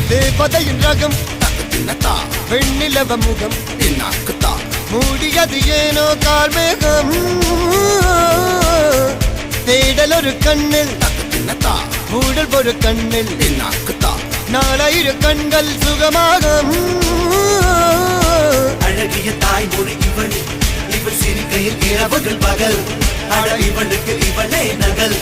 தேவதையின் ரகம் வெண்ணிலவ முகம் மூடியது ஏனோ கார்மேகம் தேடல் ஒரு கண்ணில் மூடல் ஒரு கண்ணில் நாலாயிர கண்கள் சுகமாக அழகிய தாய்மொழி இவள் இவள் சிரிக்கையில் இரவுகள் பகல் அழ இவளுக்கு இவளே நகல்.